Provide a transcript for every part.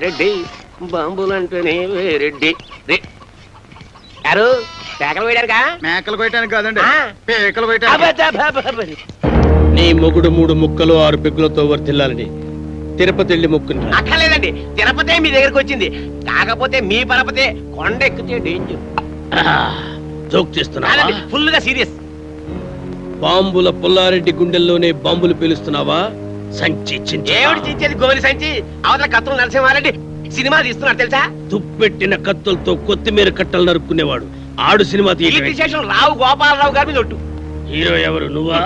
రెడ్డి బాంబులంటేనే రెడ్డి గారు పేకలు వేయడారుగా మేకలు కొయ్యడానికి కాదండి ఆ. పేకలు కొయ్యడానికి. నీ మొగుడు 3 ముక్కలు 6 పెగ్గులతో వర్తిల్లాలని తిరుపతి వెళ్ళి మొక్కుని రా. అక్కర్లేదండి తిరుపతే మీ దగ్గరకు వచ్చింది. కాకపోతే మీ పరపతే కొండ ఎక్కితే డేంజర్. జోక్ చేస్తున్నావా? ఫుల్ గా సీరియస్. బాంబుల పుల్లారెడ్డి గుండెల్లోనే బాంబులు పేలుస్తున్నావా? సంచి ఏమిటి చించేది గోలి సంచి? అవతల కత్తులు నరసింహారెడ్డి సినిమా తీస్తున్నాడు తెలుసా? తుప్పెట్టిన కత్తులతో కొత్తిమీర కట్టలు నరుక్కునేవాడు ఆడు సినిమా విశేషం రావు గోపాలరావు గారి మీద ఒట్టు. హీరో ఎవరు? నువ్వా?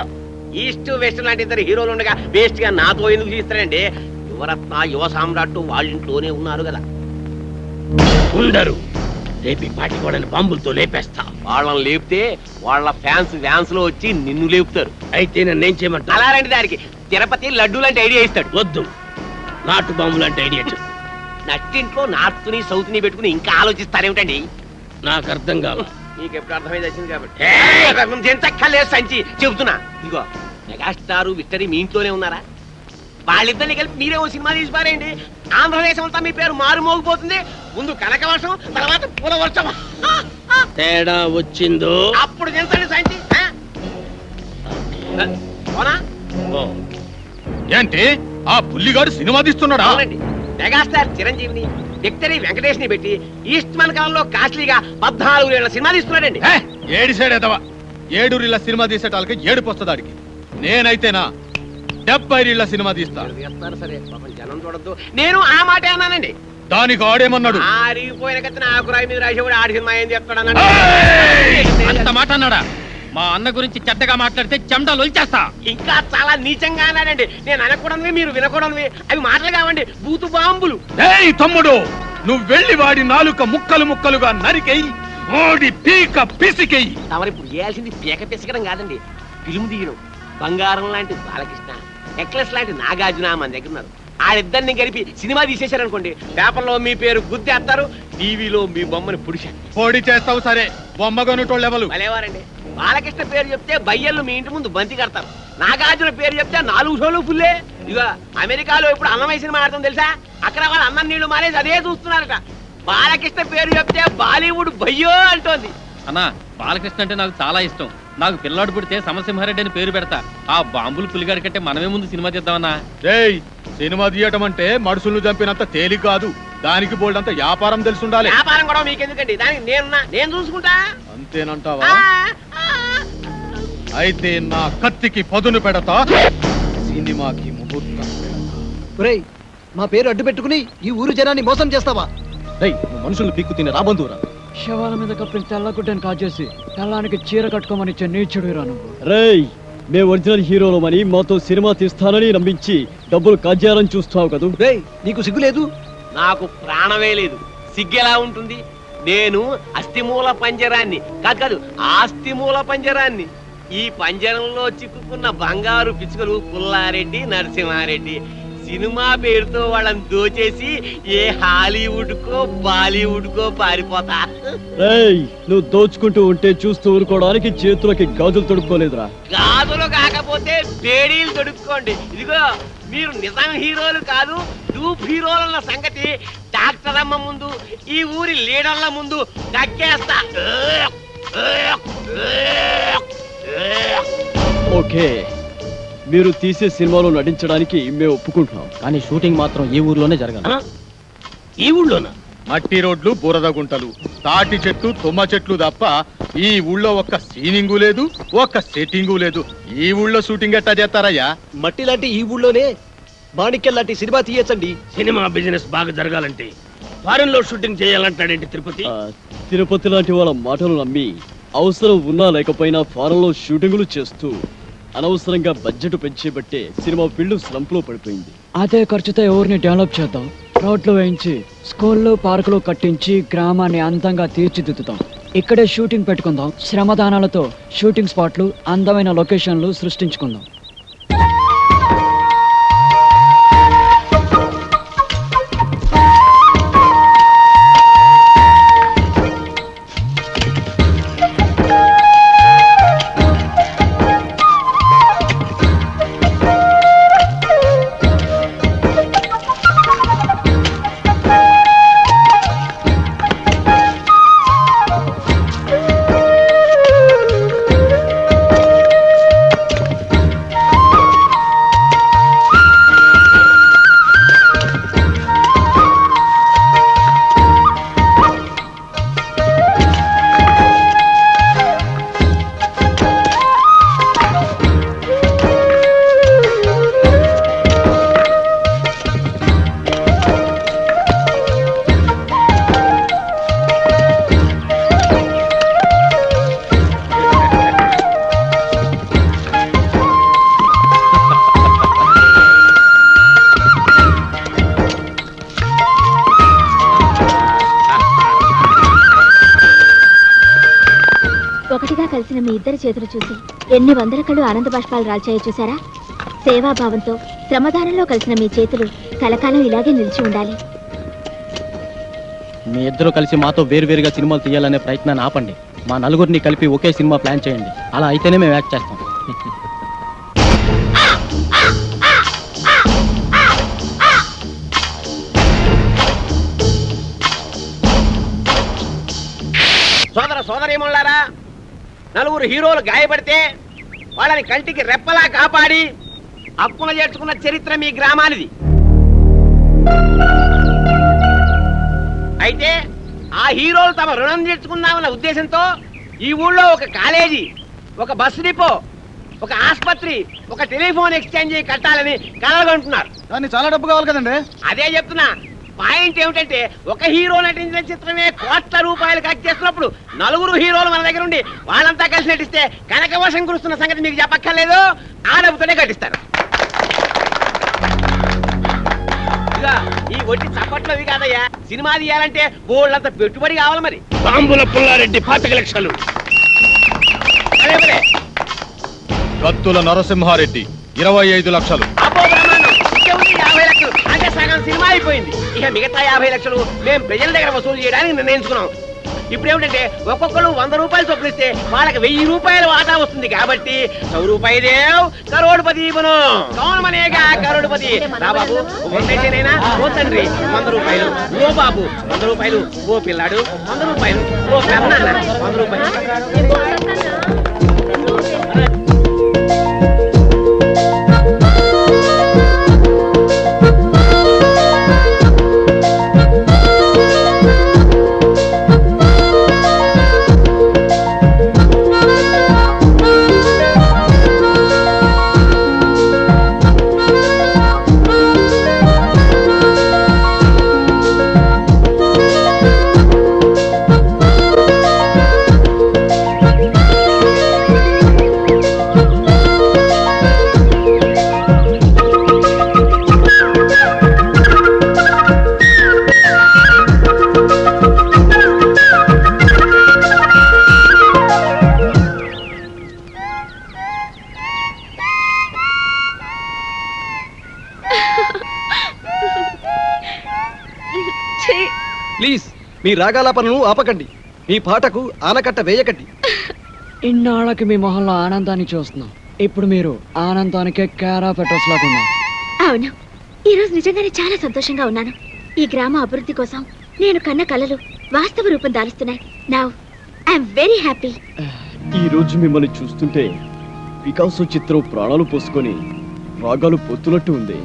ఈస్ట్ వెస్ట్ లాంటి ఇద్దరు హీరోలు ఉండగా వేస్ట్ గా నాతో ఎందుకు తీస్తారండి? యువరత్న యువ సామ్రాట్ వాళ్ళ ఇంట్లోనే ఉన్నారు కదా. ఉండరు. రేపి పాటి వాళ్ళని బాంబులతో లేపేస్తా. వాళ్ళని లేపితే వాళ్ళ ఫ్యాన్స్ లో వచ్చి నిన్ను లేపుతారు. అయితే నన్నేం చేయమంటా? అలా రండి దానికి తిరుపతి లడ్డు లాంటి ఐడియా ఇస్తాడు. వద్దు, నాటు బాంబు లాంటి ఐడియా చెప్పు. నట్టింట్లో నార్త్ ని సౌత్ ని పెట్టుకుని ఇంకా ఆలోచిస్తారేమిటండి? నాకు అర్థం కాదు. నీకు ఎప్పుడు అర్థమైంది వచ్చింది కాబట్టి ఎంతక్కర్లేదు సంచి చెబుతున్నా. ఇదిగో మెగాస్టారు విక్టరీ మీ ఇంట్లోనే ఉన్నారా? వాళ్ళిద్దరిని కలిపి మీరే ఓ సినిమా తీసి పారేయండి. ఆంధ్రదేశం అంతా మీ పేరు మారుమోగిపోతుంది. ముందు కనక వర్షం, తర్వాత పూల వర్షం. తేడా వచ్చిందో అప్పుడు ఎంతండి సంచి? పోనా? ఏంటి ఆ పుల్లిగాడు సినిమా తీస్తున్నాడా? అవునండి. మెగాస్టార్ చిరంజీవిని విక్టరీ వెంకటేష్ ని పెట్టి ఈస్ట్ మన కాలంలో కాస్ట్లీగా 14 ఏళ్ల సినిమా తీస్తున్నాడండి. ఏడి సైడ్ ఎదవా 7 రీళ్ళ సినిమా తీసేటాలకి ఏడుపు వస్తుందాడికి. నేనైతేనా 70 రీళ్ళ సినిమా తీస్తా. సరే పాపం జనం చూడద్దు. నేను ఆ మాట అన్నానండి. దానికి ఆడేమన్నాడు? ఆరిగిపోయిన కత్తిన ఆకురాయి మీద రాసేవాడు ఆడి సినిమా ఏం చెప్తాడు? అంత మాట అన్నాడా? మా అన్న గురించి చెడ్డగా మాట్లాడితే చెమటలు వచ్చేస్తా. ఇంకా చాలా నీచంగా అన్నాడండి. నేను అనకూడనివి మీరు వినకూడనివి అవి మాటలు కావండి, బూతు బాంబులు. ఏయ్ తమ్ముడు, నువ్వు వెళ్ళి వాడి నాలుక ముక్కలు ముక్కలుగా నరికెయ్యి, ఓడి పీక పిసికెయ్యి. తమరిప్పుడు చేయాల్సింది పీక పిసకడం కాదండి, ఫిల్మ్ తీయడం. బంగారం లాంటి బాలకృష్ణ, నెక్లెస్ లాంటి నాగార్జున మన దగ్గర ఉన్నారు. ఆడిద్దరిని కలిపి సినిమా తీసేశారనుకోండి, పేపర్లో మీ పేరు గుద్దేస్తారు, టీవీలో మీ బొమ్మని పొడి చేస్తావు. సరే, బొమ్మగొనుటోళ్ళు ఎవరు? భలేవారండి. బాలకృష్ణ పేరు చెప్తే బయ్యర్లు మీ ఇంటి ముందు బంతి కడతారు. నాగార్జున పేరు చెప్తే 4 షోలు ఫుల్లే. ఇక అమెరికాలో ఇప్పుడు అన్నమయ్య సినిమా ఆడతాం తెలుసా? అక్కడ వాళ్ళు అన్నం నీళ్లు మానేసి అదే చూస్తున్నారట. బాలకృష్ణ పేరు చెప్తే బాలీవుడ్ బయ్యో అంటోంది. అన్నా, బాలకృష్ణ అంటే నాకు చాలా ఇష్టం. నాకు పిల్లాడు పుడితే సమసింహారెడ్డి అని పేరు పెడతా. ఆ బాంబులు పులిగాడి కంటే మనమే ముందు సినిమా తీద్దామన్నా. రేయ్, సినిమా తీయటం అంటే మనుషులను చంపినంత తేలిక కాదు. దానికి బోల్డంత వ్యాపారం తెలుసుండాలి. వ్యాపారం కూడా మీకెందుకండి? దానికి నేను చూసుకుంటా. అంతేనంటావా? అయితే నా కత్తికి పదును పెడతా, సినిమాకి ముహూర్తం పెడతా. మా పేరు అడ్డు పెట్టుకుని ఈ ఊరు జనాన్ని మోసం చేస్తావా? మనుషులు పిక్కు తినే రాబంధువురా. శవాల మీద కప్పిన తెల్లగుడ్డని కాజేసి తెల్లానికి చీర కట్టుకోమని ఇచ్చే నీచుడు రాను. రేయ్, మేము ఒరిజినల్ హీరోలమని మాతో సినిమా తీస్తానని నమ్మించి డబ్బులు కాజేయాలని చూస్తావు కదూ. రేయ్, నీకు సిగ్గు లేదు? నాకు ప్రాణమే లేదు, సిగ్గెలా ఉంటుంది? నేను అస్థిమూల పంజరాన్ని కాదు ఆస్తిమూల పంజరాన్ని. ఈ పంజరంలో చిక్కుకున్న బంగారు పిచ్చుకలు పుల్లారెడ్డి, నరసింహారెడ్డి. సినిమా పేరుతో వాళ్ళని దోచేసి ఏ హాలీవుడ్ కో బాలీవుడ్ కో పారిపోతా. రేయ్, నువ్వు దోచుకుంటూ ఉంటే చూస్తూ ఊరుకోవడానికి చేతులకి గాజులు తొడుక్కోలేదురా. గాజులు కాకపోతే బేడీలు తొడుక్కోండి. ఇదిగో, మీరు నిజం హీరోలు కాదు, డూప్ హీరోలన్న సంగతి డాక్టర్ అమ్మ ముందు, ఈ ఊరి లీడర్ల ముందు కక్కేస్తా. ఓకే, మీరు తీసే సినిమాలో నటించడానికి మేము ఒప్పుకుంటున్నాం, కానీ షూటింగ్ మాత్రం ఈ ఊర్లోనే జరగాలి. ఈ ఊళ్ళోనా? మట్టి రోడ్లు, బురద గుంటలు, తాటి చెట్లు, తుమ్మ చెట్లు తప్ప ఈ ఊళ్ళో ఒక్క సీనింగు లేదు, ఒక్క సెట్టింగు లేదు. ఈ ఊళ్ళో షూటింగ్ ఎట్టా చేస్తారయ్యా? మట్టి లాంటి ఈ ఊళ్ళోనే మాణిక్యం లాంటి సినిమా తీయచ్చండి. సినిమా బిజినెస్ బాగా జరగాలంటే ఫారెన్ లో షూటింగ్ చేయాలంటాడేంటి తిరుపతి? తిరుపతి లాంటి వాళ్ళ మాటలు నమ్మి అవసరం ఉన్నా లేకపోయినా ఫారెన్ లో షూటింగులు చేస్తూ అనవసరంగా బడ్జెట్ పెంచేబట్టే సినిమా ఫీల్డ్ స్లంప్ లో పడిపోయింది. అదే ఖర్చుతో ఎవరిని డెవలప్ చేద్దాం, రోడ్లు వేయించి స్కూళ్ళు పార్కులు కట్టించి గ్రామాన్ని అందంగా తీర్చిదిద్దుతాం. ఇక్కడే షూటింగ్ పెట్టుకుందాం. శ్రమదానాలతో షూటింగ్ స్పాట్లు, అందమైన లొకేషన్లు సృష్టించుకుందాం. ఒకటిగా కలిసిన మీ ఇద్దరి చేతులు చూసి ఎన్ని వందల కళ్ళు ఆనంద బాష్పాలు రాల్చాయో చూసారా? సేవాభావంతో శ్రమదానంలో కలిసిన మీ చేతులు కలకాలం ఇలాగే నిలిచి ఉండాలి. మీ ఇద్దరు కలిసి మాతో వేరువేరుగా సినిమాలు తీయాలనే ప్రయత్నాన్ని ఆపండి. మా నలుగురిని కలిపి ఒకే సినిమా ప్లాన్ చేయండి. అలా అయితేనే మేము యాక్ట్ చేస్తాం. సోదర సోదరీమణులారా, నలుగురు హీరోలు గాయపడితే వాళ్ళని కంటికి రెప్పలా కాపాడి అప్పున చేర్చుకున్న చరిత్ర మీ గ్రామానిది. అయితే ఆ హీరోలు తమ రుణం తీర్చుకున్నామన్న ఉద్దేశంతో ఈ ఊళ్ళో ఒక కాలేజీ, ఒక బస్ డిపో, ఒక ఆసుపత్రి, ఒక టెలిఫోన్ ఎక్స్చేంజ్ కట్టాలని కలగంటున్నారు. దాన్ని చాలా డబ్బు కావాలి కదండి. అదే చెప్తున్నా. పాయింట్ ఏమిటంటే ఒక హీరో నటించిన చిత్రమే కోట్ల రూపాయలు కట్ చేస్తున్నప్పుడు నలుగురు హీరోలు మన దగ్గర ఉండి వాళ్ళంతా కలిసి నటిస్తే కనకవర్షం కురుస్తున్న సంగతి మీకు చెప్పక్కర్లేదు. ఆ డబ్బుతోనే కట్టిస్తారు. ఇక ఈ ఒట్టి చప్పట్లవి కాదయ్యా, సినిమా తీయాలంటే బోళ్ళంత పెట్టుబడి కావాలి. మరి బాంబుల పుల్లారెడ్డి 25 లక్షలు. అదే మరే. కత్తుల నరసింహారెడ్డి 25 లక్షలు. అబ్బో బ్రహ్మాండం. ఇంకేముంది 50 లక్షలు. అంటే సగం సినిమా అయిపోయింది. ఇక మిగతా 50 లక్షలు మేము ప్రజల దగ్గర వసూలు చేయడానికి నిర్ణయించుకున్నాం. ఇప్పుడు ఏమిటంటే ఒక్కొక్కరు 100 రూపాయలు చొప్పులు ఇస్తే వాళ్ళకి 1000 రూపాయల వాటా వస్తుంది. కాబట్టి 100 రూపాయి దేవ్ కరోడ్పతి బను. కౌన్ మనేగా కరోడ్పతి. రా బాబు, ఒకటైతేనైనా ఓ తండ్రి 100 రూపాయలు, ఓ బాబు 100 రూపాయలు, ఓ పిల్లాడు 100 రూపాయలు, ఓ పెద్దనాన్న 100 రూపాయలు. ప్లీజ్ మీ రాగాలాపనను ఆపకండి. మీ పాటకు ఆనకట్ట వేయకండి. ఇన్నాళ్ళకి మీ మొహంలో ఆనందాన్ని చూస్తున్నాం. ఇప్పుడు మీరు ఆనందానికే కేరా పెట్టోస్ లాగా ఉన్నారు. అవును, ఈరోజు నిజంగానే చాలా సంతోషంగా ఉన్నాను. ఈ గ్రామ అభివృద్ధి కోసం నేను కన్న కలలు వాస్తవ రూపం దాలుస్తున్నాయి. Now I'm very happy. ఈ రోజు మిమ్మల్ని చూస్తుంటే పికాసో చిత్రం ప్రాణాలు పోసుకొని రాగాలు పొత్తునట్టు ఉంది.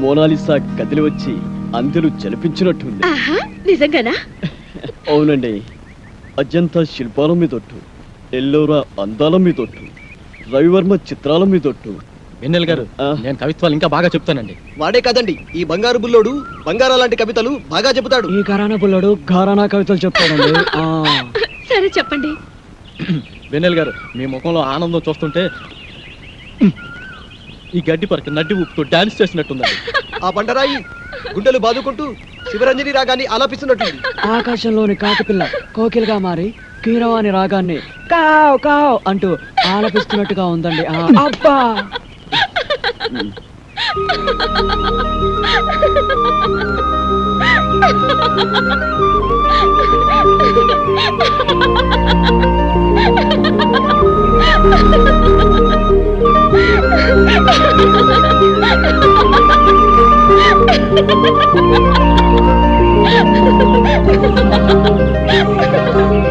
మోనాలిసా కదిలి వచ్చి అందరూ జలిపించినట్టు ఉంది. ఆహా, నిజంగానా? అవునండి. అజంతా శిల్పాల మీదొట్టు, ఎల్లోరా అందాల మీదొట్టు, రవివర్మ చిత్రాల మీదొట్టు. వెన్నెల గారు, నేను కవిత్వాలు ఇంకా బాగా చెప్తానండి. వాడే కాదండి, ఈ బంగారు బుల్లోడు బంగారా లాంటి కవితలు బాగా చెబుతాడు. ఈ ఘరానా పుల్లడు ఘరానా కవితలు చెప్తాడండి. సరే చెప్పండి. వెన్నెల గారు, మీ ముఖంలో ఆనందం చూస్తుంటే ఈ గడ్డి పరక నడ్డి ఊపుతూ డాన్స్ చేసినట్టుందండి. ఆ బండరాయి గుండెలు బాదుకుంటూ శివరంజని రాగాన్ని ఆలాపిస్తున్నట్టుంది. ఆకాశంలోని కాకిపిల్ల కోకిలుగా మారి కీరవాణి రాగాన్ని కావ్ కావ్ అంటూ ఆలపిస్తున్నట్టుగా ఉందండి. అబ్బా, Ha ha ha ha!